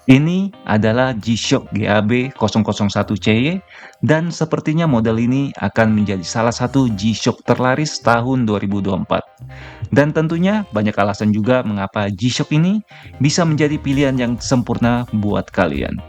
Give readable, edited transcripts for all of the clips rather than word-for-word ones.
Ini adalah G-Shock GAB 001CY dan sepertinya model ini akan menjadi salah satu G-Shock terlaris tahun 2024. Dan tentunya banyak alasan juga mengapa G-Shock ini bisa menjadi pilihan yang sempurna buat kalian.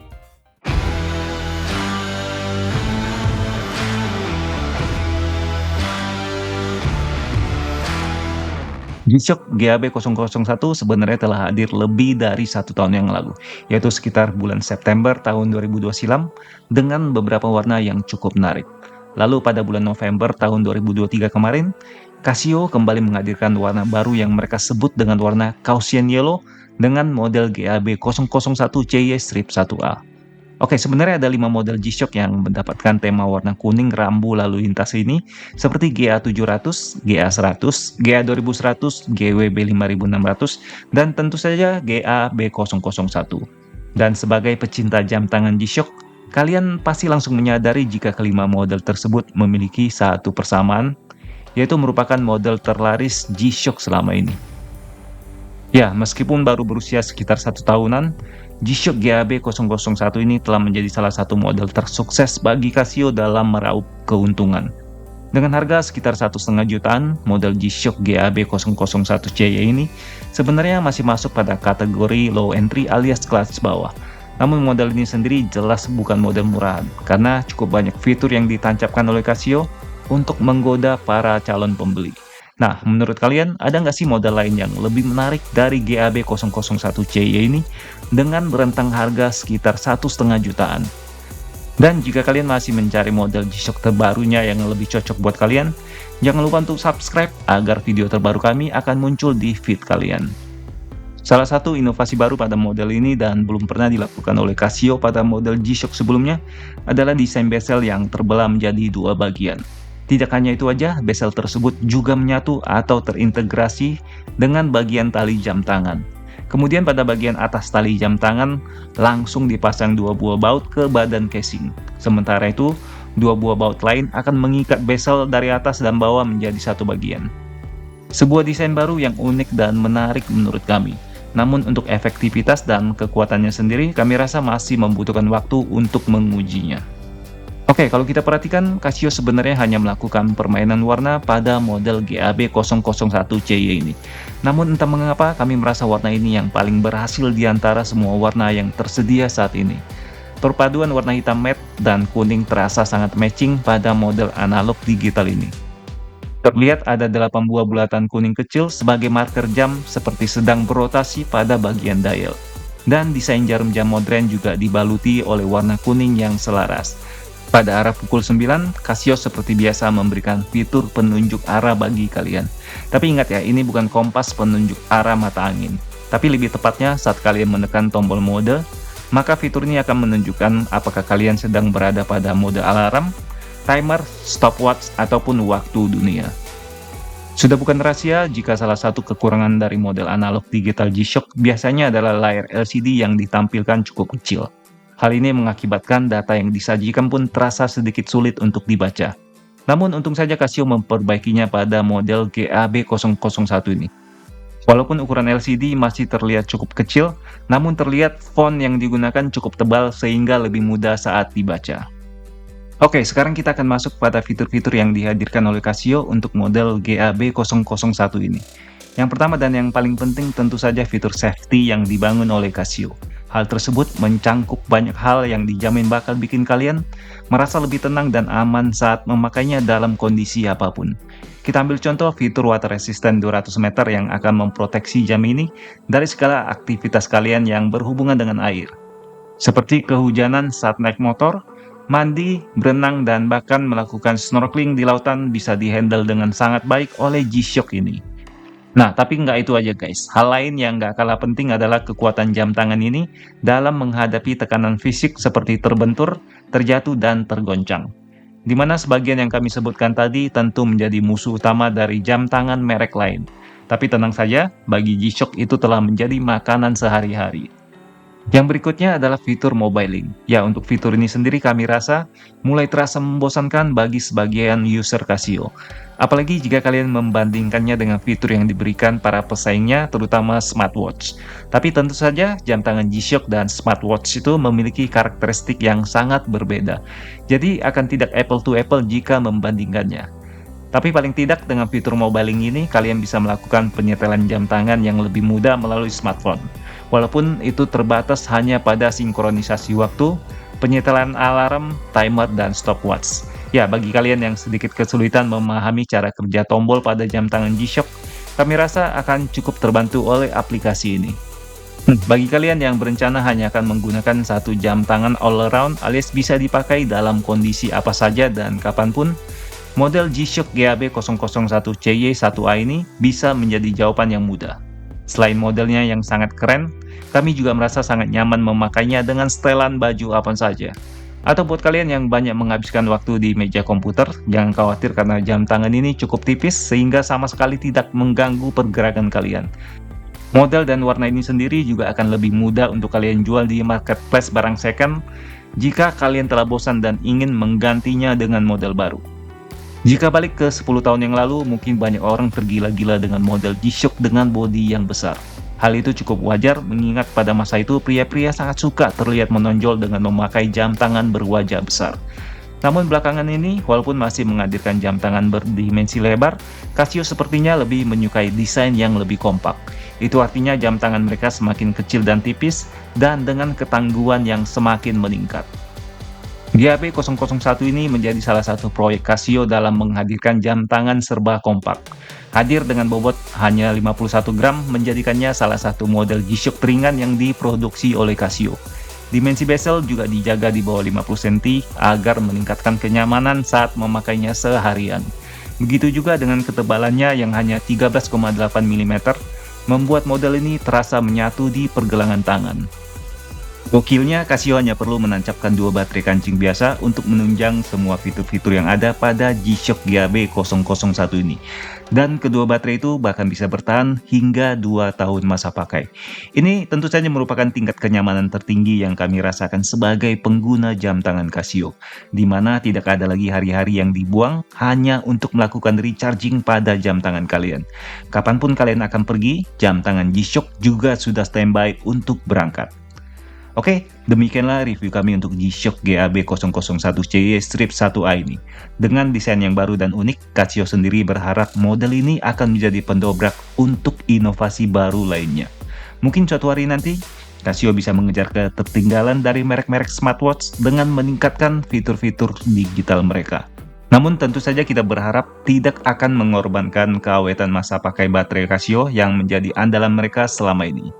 G-Shock GAB 001 sebenarnya telah hadir lebih dari 1 tahun yang lalu, yaitu sekitar bulan September tahun 2002 silam dengan beberapa warna yang cukup menarik. Lalu pada bulan November tahun 2023 kemarin, Casio kembali menghadirkan warna baru yang mereka sebut dengan warna Caucasian Yellow dengan model GAB 001 CY Strip 1A. Oke, sebenarnya ada 5 model G-Shock yang mendapatkan tema warna kuning rambu lalu lintas ini, seperti GA700, GA100, GA2100, GWB5600, dan tentu saja GA-B001. Dan sebagai pecinta jam tangan G-Shock, kalian pasti langsung menyadari jika kelima model tersebut memiliki satu persamaan, yaitu merupakan model terlaris G-Shock selama ini. Ya, meskipun baru berusia sekitar 1 tahunan, G-Shock GAB 001 ini telah menjadi salah satu model tersukses bagi Casio dalam meraup keuntungan. Dengan harga sekitar 1,5 jutaan, model G-Shock GAB 001 CY ini sebenarnya masih masuk pada kategori low entry alias kelas bawah. Namun model ini sendiri jelas bukan model murahan, karena cukup banyak fitur yang ditancapkan oleh Casio untuk menggoda para calon pembeli. Nah, menurut kalian ada nggak sih model lain yang lebih menarik dari GAB 001 CY ini dengan berentang harga sekitar 1,5 jutaan? Dan jika kalian masih mencari model G-Shock terbarunya yang lebih cocok buat kalian, jangan lupa untuk subscribe agar video terbaru kami akan muncul di feed kalian. Salah satu inovasi baru pada model ini dan belum pernah dilakukan oleh Casio pada model G-Shock sebelumnya adalah desain bezel yang terbelah menjadi 2 bagian. Tidak hanya itu aja, bezel tersebut juga menyatu atau terintegrasi dengan bagian tali jam tangan. Kemudian pada bagian atas tali jam tangan langsung dipasang 2 buah baut ke badan casing. Sementara itu, 2 buah baut lain akan mengikat bezel dari atas dan bawah menjadi satu bagian. Sebuah desain baru yang unik dan menarik menurut kami. Namun untuk efektivitas dan kekuatannya sendiri, kami rasa masih membutuhkan waktu untuk mengujinya. Oke, kalau kita perhatikan, Casio sebenarnya hanya melakukan permainan warna pada model GAB 001 CY ini. Namun entah mengapa kami merasa warna ini yang paling berhasil di antara semua warna yang tersedia saat ini. Perpaduan warna hitam matte dan kuning terasa sangat matching pada model analog digital ini. Terlihat ada 8 buah bulatan kuning kecil sebagai marker jam seperti sedang berotasi pada bagian dial. Dan desain jarum jam modern juga dibaluti oleh warna kuning yang selaras. Pada arah pukul 9, Casio seperti biasa memberikan fitur penunjuk arah bagi kalian. Tapi ingat ya, ini bukan kompas penunjuk arah mata angin. Tapi lebih tepatnya saat kalian menekan tombol mode, maka fitur ini akan menunjukkan apakah kalian sedang berada pada mode alarm, timer, stopwatch, ataupun waktu dunia. Sudah bukan rahasia jika salah satu kekurangan dari model analog digital G-Shock biasanya adalah layar LCD yang ditampilkan cukup kecil. Hal ini mengakibatkan data yang disajikan pun terasa sedikit sulit untuk dibaca. Namun untung saja Casio memperbaikinya pada model GAB 001 ini. Walaupun ukuran LCD masih terlihat cukup kecil, namun terlihat font yang digunakan cukup tebal sehingga lebih mudah saat dibaca. Oke, sekarang kita akan masuk pada fitur-fitur yang dihadirkan oleh Casio untuk model GAB 001 ini. Yang pertama dan yang paling penting tentu saja fitur safety yang dibangun oleh Casio. Hal tersebut mencangkup banyak hal yang dijamin bakal bikin kalian merasa lebih tenang dan aman saat memakainya dalam kondisi apapun. Kita ambil contoh fitur water resistant 200 meter yang akan memproteksi jam ini dari segala aktivitas kalian yang berhubungan dengan air. Seperti kehujanan saat naik motor, mandi, berenang, dan bahkan melakukan snorkeling di lautan bisa dihandle dengan sangat baik oleh G-Shock ini. Nah, tapi nggak itu aja guys. Hal lain yang nggak kalah penting adalah kekuatan jam tangan ini dalam menghadapi tekanan fisik seperti terbentur, terjatuh, dan tergoncang. Dimana sebagian yang kami sebutkan tadi tentu menjadi musuh utama dari jam tangan merek lain. Tapi tenang saja, bagi G-Shock itu telah menjadi makanan sehari-hari. Yang berikutnya adalah fitur mobiling. Ya, untuk fitur ini sendiri kami rasa mulai terasa membosankan bagi sebagian user Casio. Apalagi jika kalian membandingkannya dengan fitur yang diberikan para pesaingnya, terutama smartwatch. Tapi tentu saja jam tangan G-Shock dan smartwatch itu memiliki karakteristik yang sangat berbeda. Jadi akan tidak apple to apple jika membandingkannya. Tapi paling tidak dengan fitur mobiling ini, kalian bisa melakukan penyetelan jam tangan yang lebih mudah melalui smartphone. Walaupun itu terbatas hanya pada sinkronisasi waktu, penyetelan alarm, timer, dan stopwatch. Ya, bagi kalian yang sedikit kesulitan memahami cara kerja tombol pada jam tangan G-Shock, kami rasa akan cukup terbantu oleh aplikasi ini. Bagi kalian yang berencana hanya akan menggunakan satu jam tangan all around alias bisa dipakai dalam kondisi apa saja dan kapanpun, model G-Shock GAB001CY1A ini bisa menjadi jawaban yang mudah. Selain modelnya yang sangat keren, kami juga merasa sangat nyaman memakainya dengan setelan baju apa saja. Atau buat kalian yang banyak menghabiskan waktu di meja komputer, jangan khawatir karena jam tangan ini cukup tipis sehingga sama sekali tidak mengganggu pergerakan kalian. Model dan warna ini sendiri juga akan lebih mudah untuk kalian jual di marketplace barang second jika kalian telah bosan dan ingin menggantinya dengan model baru. Jika balik ke 10 tahun yang lalu, mungkin banyak orang tergila-gila dengan model G-Shock dengan bodi yang besar. Hal itu cukup wajar mengingat pada masa itu pria-pria sangat suka terlihat menonjol dengan memakai jam tangan berwajah besar. Namun belakangan ini, walaupun masih menghadirkan jam tangan berdimensi lebar, Casio sepertinya lebih menyukai desain yang lebih kompak. Itu artinya jam tangan mereka semakin kecil dan tipis, dan dengan ketangguhan yang semakin meningkat. GAB001 ini menjadi salah satu proyek Casio dalam menghadirkan jam tangan serba kompak. Hadir dengan bobot hanya 51 gram menjadikannya salah satu model G-Shock teringan yang diproduksi oleh Casio. Dimensi bezel juga dijaga di bawah 50 cm agar meningkatkan kenyamanan saat memakainya seharian. Begitu juga dengan ketebalannya yang hanya 13,8 mm, membuat model ini terasa menyatu di pergelangan tangan. Gokilnya, Casio hanya perlu menancapkan dua baterai kancing biasa untuk menunjang semua fitur-fitur yang ada pada G-Shock GAB001 ini. Dan kedua baterai itu bahkan bisa bertahan hingga 2 tahun masa pakai. Ini tentu saja merupakan tingkat kenyamanan tertinggi yang kami rasakan sebagai pengguna jam tangan Casio, di mana tidak ada lagi hari-hari yang dibuang hanya untuk melakukan recharging pada jam tangan kalian. Kapanpun kalian akan pergi, jam tangan G-Shock juga sudah standby untuk berangkat. Oke, demikianlah review kami untuk G-Shock GAB001CY Strip 1A ini. Dengan desain yang baru dan unik, Casio sendiri berharap model ini akan menjadi pendobrak untuk inovasi baru lainnya. Mungkin suatu hari nanti, Casio bisa mengejar ketertinggalan dari merek-merek smartwatch dengan meningkatkan fitur-fitur digital mereka. Namun tentu saja kita berharap tidak akan mengorbankan keawetan masa pakai baterai Casio yang menjadi andalan mereka selama ini.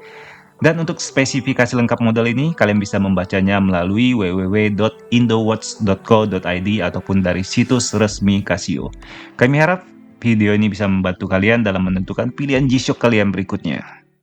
Dan untuk spesifikasi lengkap model ini, kalian bisa membacanya melalui www.indowatch.co.id ataupun dari situs resmi Casio. Kami harap video ini bisa membantu kalian dalam menentukan pilihan G-Shock kalian berikutnya.